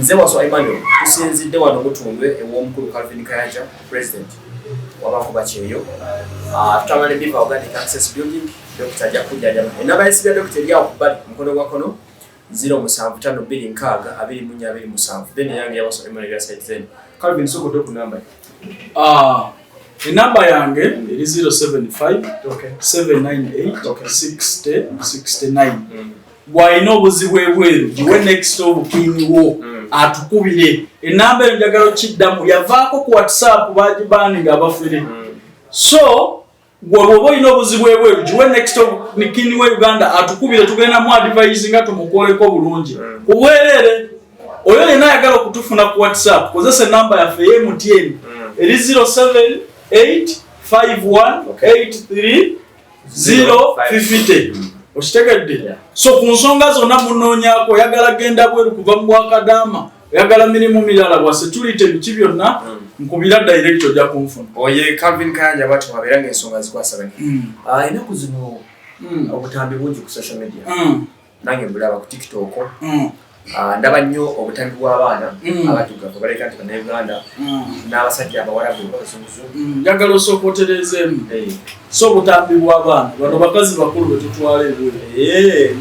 nze waso Emmanuel tusinzidde wano mutundwe ew'omukulu Calvin Kayanja president wabakuba kyeyo tutamale biva organic access building Dr. Jakujja enaba yesibya Dr. Lya okubali mukono gwa kono 0752 then yange yabaso Emmanuel site zen Calvin soko doku number Inamba yange eri 075 798 60 69. Bwaina obuzibu ebweru giwe next obukini wo atukubire. Enamba enjagalo kiddamu yavaako ku WhatsApp bagibaninga abafire. So gwobo ino obuzibu ebweru giwe next obukini we Uganda atukubire tugenda mu advice nga tumukoleko bulungi. Kubwerere oyo yena yagala okutufuna ku WhatsApp kozesa enamba yaffe MTN eri 0785183050. Oshitegedde so ku nsonga zonna munoonyako oyagala genda bweru kuva mu bwakadaama oyagala mirimu mirala bwa security biki byonna nkubira direct ojja kunfuna oye Calvin Kayanja bati waberanga ensonga zikwasabanye enaku zino obutambi bungi ku social media nange mbulaba ku TikTok ndaba nnyo obutambi bw'abaana abatugavu baleka nti bannayuganda n'abasajja abawalabu abazunguzu njagala osookoterezeemu so obutambi bw'abaana bano bakazi bakulu be tutwala ebweru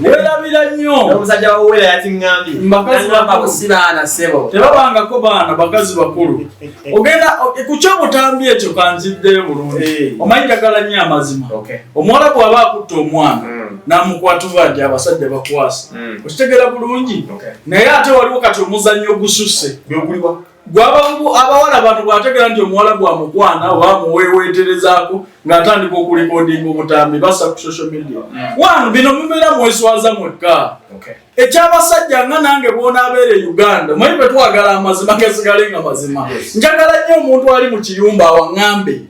werabira nnyo omusajja wawera yatiŋŋambye mbakazibaana sebo tebabangako baana bakazi bakulu ogenda ku ky'obutambi ekyo kanziddeyo bulungi omanyi njagala nnyo amazima omuwala bw'aba akutta omwana n'amukwatuva nti abasajja bakwasa okitegera bulungi naye ate waliwo kati omuzannyo ogususse abawala abantu bwategera nti omuwala bwamukwana oba muweweeterezaako ng'atandika okulikodinga obutambi basa ku social media wanu bino mubeera mweswaza mwekka ekyabasajja nga nange bw'onaabeera e Uganda mwenyi bwe twagala amazima gesigale nga mazima njagala nnyo omuntu ali mu kiyumba awaŋŋambe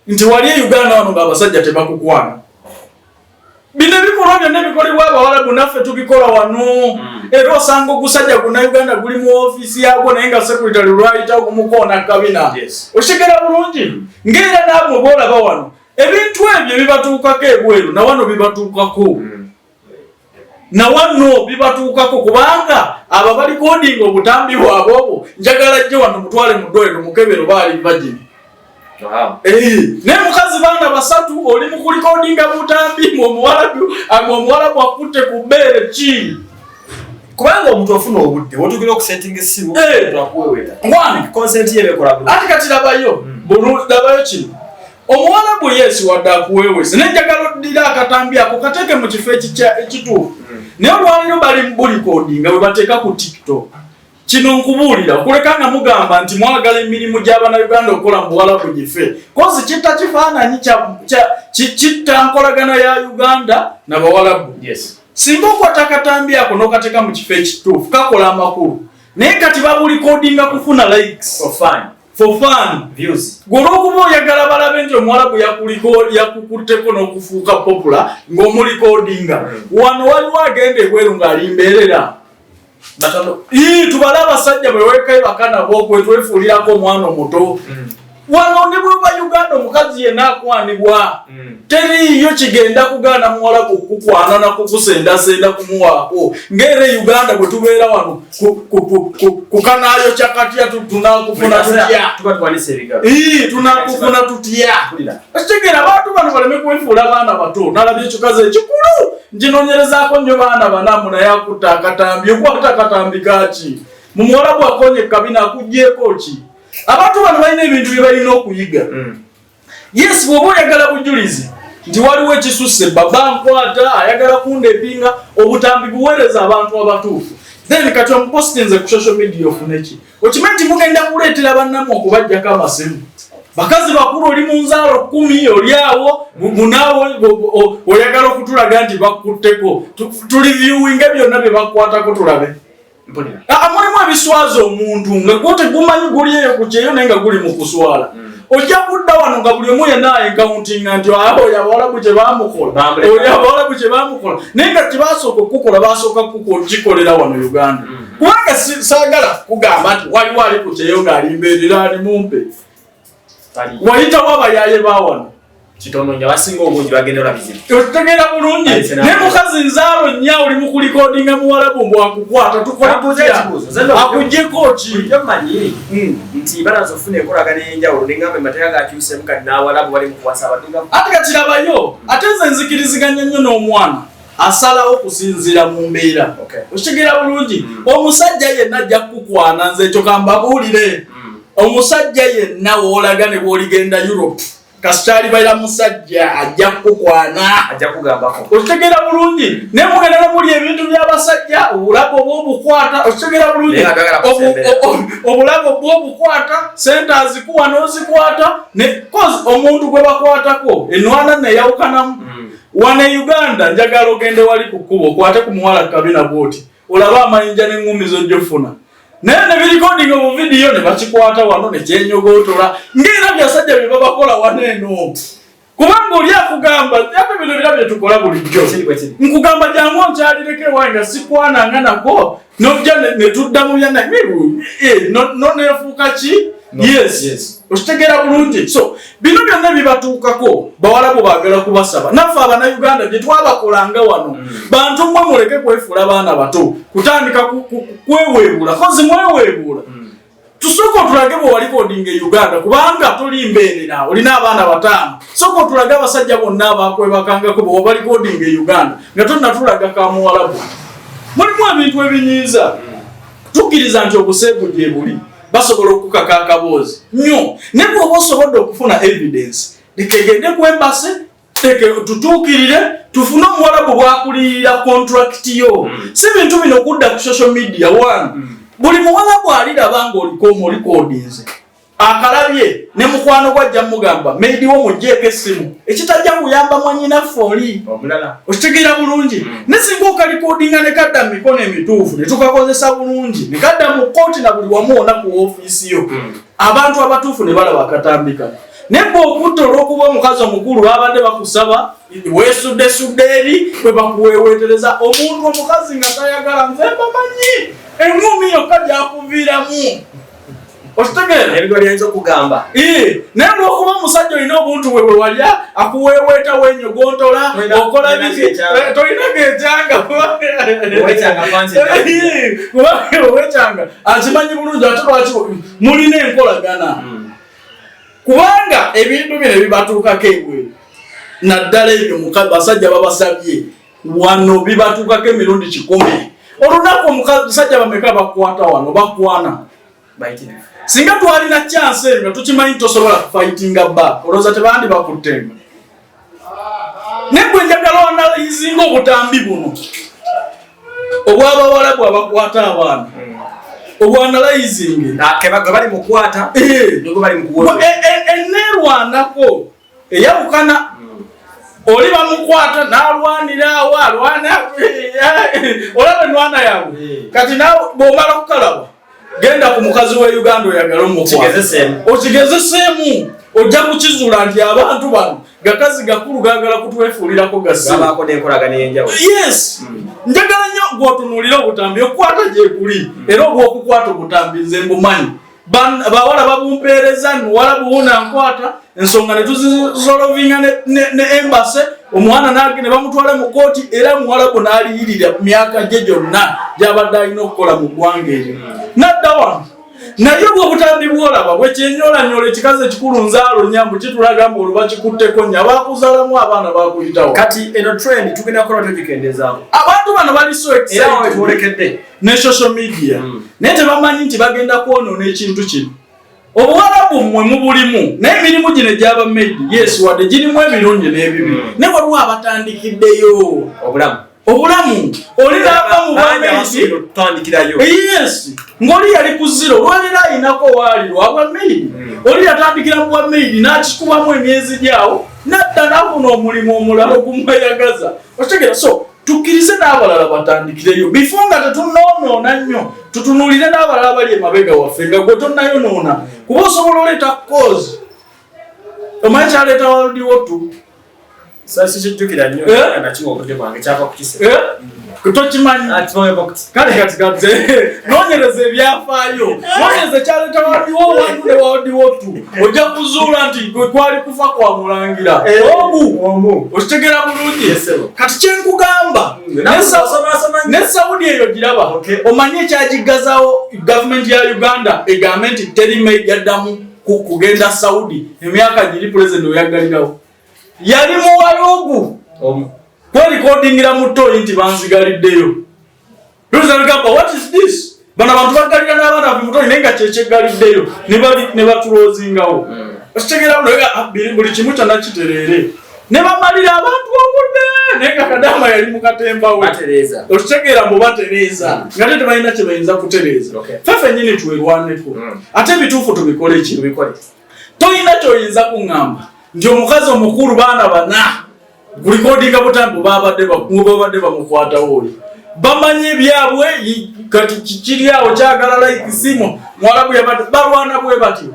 nti wali e Uganda wano ng'abasajja tebakukwana. Bino bikolwa byonna bikolebwa abawalabu naffe tubikola wano era osanga ogusajja guna Uganda guli mu ofiisi yagwo naye nga secretary lwayita okumukoona kabina oshigera bulungi ng'era naabwe boolaba wano ebintu ebyo bibatuukako ebweru na wano bibatuukako kubanga abo balikodinga obutambi bwabwe obwo njagala jje wano mutwale mu ddwaliro mukebero baali vagini. Ne mukazi baana basatu oli mu kulikodinga butambi omuwalabu akutte ku bbeere ki kubanga omuntu ofuna obudde wotukira okusettinga essimu consent yebekola ati kati labayo kino omuwalabu yeesi wadde akuweewese nenjagala oddira akatambi ako kateeke mu kifo ekituufu naye olwaliro bali mu bulikodinga bwe bateeka ku TikTok. Kino nkubuulira okulekanga mugamba nti mwagala emirimu gy'Abannayuganda okukola mu Buwalabu gife kozi kitta kifaananyi kitta nkolagana ya Uganda n'Abawalabu. Singa okwata akatambi ako n'okateeka mu kifo ekituufu kakola amakulu naye kati babulikodinga kufuna likes for fun views. Gw'olwokuba oyagala balabe nti Omuwalabu yakukutteko n'okufuuka popular ng'omulikodinga wano waliwo agenda ebweru ng'alimbeerera tubala abasajja bwe weekayo bakana bookwe twefuulirako omwana omuto wano ne bweba Uganda omukazi yenna akwanibwa teriiyo kigenda kugaana Muwalabu kukukwana nakukusendasenda kumuwaako ng'era Uganda bwe tubeera wano kukanaayo kyakatya tunakufuna tutya ekitegeera abantu bano baleme kwefuula abaana bato nalabye ekikazi ekikulu njinoonyerezaako nnyo baana banamu naye akutta akatambi okwata akatambi kaki mu Muwalabu akonye kabina akuggyeko ki abantu bano balina ebintu bye balina okuyiga. Yes, bw'oba oyagala bujulizi nti waliwo ekisusse baba nkwata ayagala kundepinga obutambi buweereza abantu abatuufu then kati omupositinze ku social media ofune ki okimanyi nti mugenda kuleetera bannamu okubajjako amasimu bakazi bakulu oli mu nzaalo 10 oli awo munaawo oyagala okutulaga nti bakutteko tuliviewinga byonna bye bakwatako tulabe mulimu ebiswaza omuntu nga gwote gumanyi guli eyo ku kyeyo naye nga guli mu kuswala ojja kudda wano nga buli omu yenna enkauntinga nti oyo Abawalabu kye baamukola naye nga tebasooka okukola basooka kukikolera wano Uganda kubanga saagala kugamba nti waliwo ali ku kyeyo ng'alimbeerera ali mumpe wayitawo abayaaye bawano kitono nnyo abasinga obungi bagenda olabizibu otegeera bulungi naye mukazi nzaalo nnyawo oli mu recordinga muwalabu mbu akukwata tukola akujje kochi bulijjo manyi nti banazofuna enkolagana ey'enjawulo n'engamba emateeka gakyusemu kati n'awalabu bali mu kuwasa abadinga ate kakirabayo ate nze nzikiriziganya nnyo n'omwana asalawo kusinzira mu mbeera okitegeera bulungi omusajja yenna ajja kukukwana nze ekyo kambabuulire omusajja yenna woolaga ne bw'oligenda Europe kasikyali baira musajja ajja kukukwana ajja kugambako okitegeera bulungi naye mugenda ne muli ebintu by'abasajja obulago bw'obukwata okitegeera bulungi obulago bw'obukwata sente azikuwa n'ozikwata kozi omuntu gwe bakwatako enwana neyawukanamu wane Uganda njagala ogende wali ku kkubo okwate ku muwala kabina bwoti olaba amayinja n'eŋŋumi z'ojjofuna naye ne birikodinga mu vidiyo ne bakikwata wano ne kyenyogootola ng'era byasajja bye babakola waneeno kubanga oli akugamba ate bino bira bye tukola bulijjo nkugamba jangu onkyalireko ewange nga sikwananga nako nojja ne tudda mu byana noneefuuka ki yes okitegeera bulungi so bino byonna bibatuukako bawalabu baagala kubasaba naffe abannayuganda bye twabakolanga wano bantu mmwe muleke kwefuula baana bato kutandika kweweebula kozi mweweebula tusooka otulage bwe walikodinga e Uganda kubanga toli mbeerera olina abaana 5 sooka otulage abasajja bonna abakwebakangako bwe wabalikodinga e Uganda nga tonnatulaga kamuwalabu mulimu ebintu ebinyiiza tukkiriza nti obuseegu gye buli basobola okukaka akaboozi nnyo naye bw'oba osobodde okufuna evidence lekegende ku embase tutuukirire tufune omuwalabu bw'akulirira contract yo si bintu bino okudda ku social media one buli muwalabu aliraba ng'oliko omulikodinze akalabye ne mukwano gwajja mugamba maidi wo mugjeeko essimu ekitajja kuyamba mwanyinaffe oli okitegeera bulungi ne singa okalikodinga ne kadda mu mikono emituufu ne tukakozesa bulungi ne kadda mu kooti na buli wamu wonna ku ofiisi yo abantu abatuufu ne balaba akatambika naye bwe okutta olw'okuba omukazi omukulu babadde bakusaba weesudde eri bwe bakuweeweetereza omuntu omukazi nga tayagala nze bamanyi eŋŋumi yokka gyakuviiramu okitegeera ebintu byayinza okugamba naye lw'okuba omusajja olina obuntu bwe bwe walya akuweeweeta wenyogontola okola biki tolina geekyanga owekyanga akimanyi bulungi ate lwaki mulina enkolagana kubanga ebintu bino bibatuukako ebweru naddala ebyo basajja babasabye wano bibatuukako emirundi 10 olunaku omusajja bameka bakwata wano bakwana singa twalina chance eyo nga tukimanyi tosobola kufightinga back olowooza tebandi bakuttenga naye gwe njagala wanalayizinga obutambi buno obw'abawalabu abakwata abaana obwanalayizinge bali mukwata enerwanako eyawukana oli bamukwata n'alwaniraawo olaba enwana yaabwe kati nawe bw'omala kukalaba genda ku mukazi wa Uganda oyagala omukwata okigezeseemu ojja kukizuula nti abantu bano gakazi gakulu gaagala kutwefuulirako yes njagala nnyo gw'otunuulira obutambi okukwata gye kuli era obw'okukwata obutambi nze mbumanyi bawala babumpeereza muwala buwuna nkwata ensonga ne tuzisolovinga ne embase omwana ne bamutwala mu kooti era muwalabu n'aliyirira myaka gye gyonna gy'abadde alina okukola mu ggwanga eryo nadda wano naye bw'obutambi bw'olaba bwekyenyolanyola ekikazi ekikulu nzaalo nyambu kitulaga mbu oluba kikutteko nnya bakuzaalamu abaana bakuyitawo kati eno trend tugenda kukola togikendezaamu abantu bano bali so excited ne social media naye tebamanyi nti bagenda kwonoona ekintu kino obuwalabu mmwe mubulimu naye emirimu gino egyaba made yes wadde girimu ebirungi n'ebibi naye waliwo abatandikiddeyo obulamu oli naava mu bwamedi yes ng'oli yali ku zero olwaliro ayinako waali lwabwa maidi oli yatandikira mu bwa maidi n'akikubamu emyezi gyawo nadda n'afuna omulimu omulala ogumweyagaza okitegeera so tukkirize n'abalala batandikireyo bifo nga tetunoonoona nnyo tutunuulire n'abalala bali emabega waffe nga gwe tonnayonoona kuba osobola oleeta kozi omanyi kyaleeta waludi wotu sasi kijjukira nnyo nakiwa obudde bwange kyava ku kisebe kutokimanyi kale kati nonyereza ebyafaayo nonyereza kyaleta wadiwo wandu ne wadiwo tu ojja kuzuula nti kwali kufa kwa mulangira omu okitegeera bulungi kati kyenkugamba ne Saudi eyo giraba omanye ekyagigazaawo gavumenti ya Uganda egambe nti terime yaddamu kugenda Saudi emyaka giri president oyaggalirawo yali muwalogu recordingira mutoyi nti banzigaliddeyo tuzalagamba what is this bana abantu bagalira n'abaana mutoyi nenga kyekyegaliddeyo ne batulozingawo okitegera buli kimu kyonna kiterere ne bamalira abantu obudde nenga Kadama yali mu katemba we okitegera mu batereza nga tebalina kye bayinza kutereza fefe nyini tuwerwaneko ate ebituufu tubikole ki toyina kyoyinza kuŋŋamba nti omukazi omukulu baana bana recordinga butambo babadde bamukwatawo oli bamanye ebyabwe kati kikiri awo kyagala like simo mwalabu yabadde balwana bwe batyo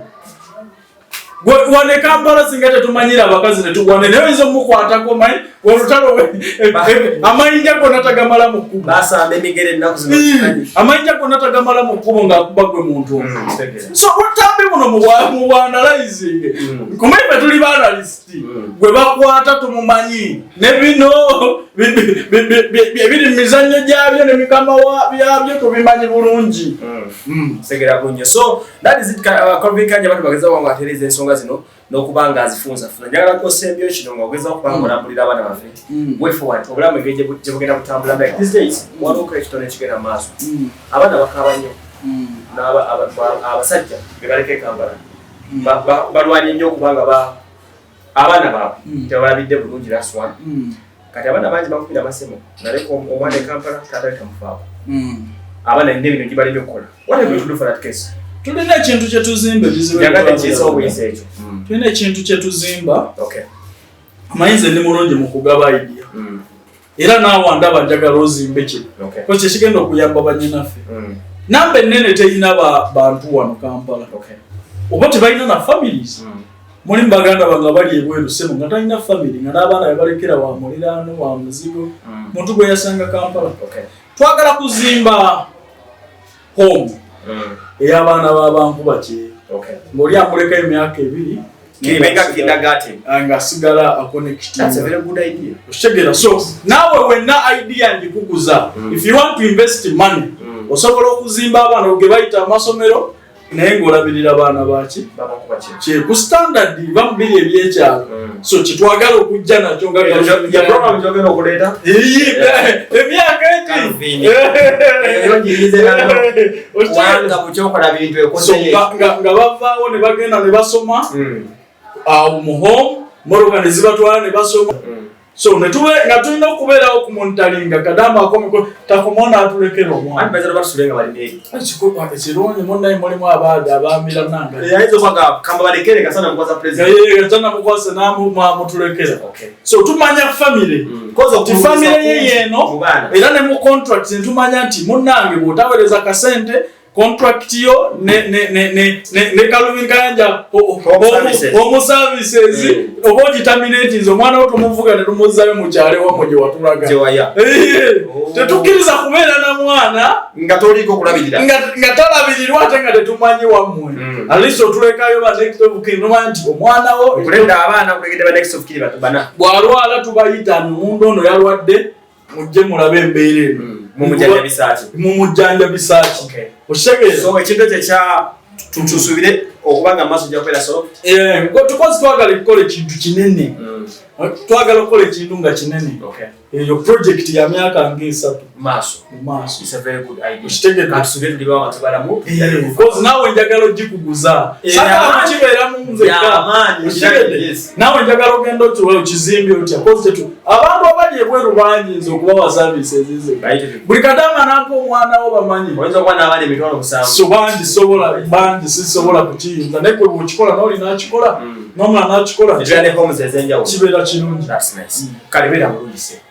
wane Kampala singa tetumanyira abakazi netugwane naye oyinza omukwatako manyi olutalo amayinja gonna tagamala mu kkubo amayinja gonna tagamala mu kkubo ng'akuba gwe muntu so butambi buno mu bwanalizing kumanyi fe tuli baanalisiti gwe bakwata tumumanyi ne bino ebiri mu mizannyo gyabyo ne mikama byabyo tubimanyi bulungi segera bunye so that is it Calvin abantu bageza nga atereza ensonga zino n'okubanga azifunza njagala kusembyo kino ng'ogeza okubangulambulira abaana baffe way forward obulamu gye bugenda kutambula like these days waliwo ekitone kigenda mu maaso abaana bakaaba nnyo abasajja be baleka Kampala balwanya nnyo okubanga abaana baabwe tebalabidde bulungi last one kati abaana bangi bakubira amasemo naleka omwana e Kampala taata tamufaako abaana nne bino gibalina okukola what are we to do for that case tulina ekintu kyetuzimba tulina ekintu kyetuzimba amayinza ndi mulungi mu kugaba idea era naawe ndaba njagala ozimbe kino ko kyekigenda okuyamba bannyinaffe namba ennene teyina bantu wano Kampala oba tebalina na families mulimu baganda banga bali ebweru semo nga talina family nga n'abaana bebalekera wa muliraano wa muzigo muntu gwe yasanga Kampala twagala kuzimba home ey'abaana b'abantu bake ng'oli amuleka emyaka 2 ng'asigala akonekiti okitegera so naawe wenna idea ndikuguza if you want to invest money osobola okuzimba abaana ge bayita amasomero naye ng'olabirira abaana baki ku standard bamubiri ebyekyalo so kitwagala okujja nakyo emyaka nga bavaawo ne bagenda ne basoma awo mu home moroga ne zibatwala ne basoma so nga tulina okubeerawo okumonitalinga Kadama akomeko takomona atulekera omwana ekirungi munnaye mulimu abaamira nangamukwasa namutulekera so tumanya famire famire yeyeeno era ne mu contract netumanya nti munnange bw'otaweereza kasente contract yo ne Calvin Kayanja omu services oba ogitaminatinze omwana wo tumuvuga ne tumuzzayo mu kyale wamwe gye watulaga tetukkiriza kubeera na mwana nga toliko kulabirira nga talabirirwa ate nga tetumanyi wammwe at least otulekayo ba next of kin nomanyi nti omwana wo okulenda abaana okulegedde ba next of kin batubana bw'alwala tubayita omuntu ono yalwadde mujje mulabe embeera eno mumujjanjabisaaki so ekintu ekyo kya tusuubire okubanga amaaso gya kubeera solo tukozi twagala kukola ekintu kinene twagala okukola ekintu nga kinene eyo project ya myaka ng'esatu maaso naawe njagala ogikuguza kibeera munzeka naawe njagala ogenda okizimbe otya abantu abali ebweru banyinza okubawa services buli Kadama nampa omwana wo bamanyi so bangi sisobola kukiyinza naye gwe bw'okikola n'oli n'akikola n'omulala n'akikola kibeera kirungi kale beera bulungi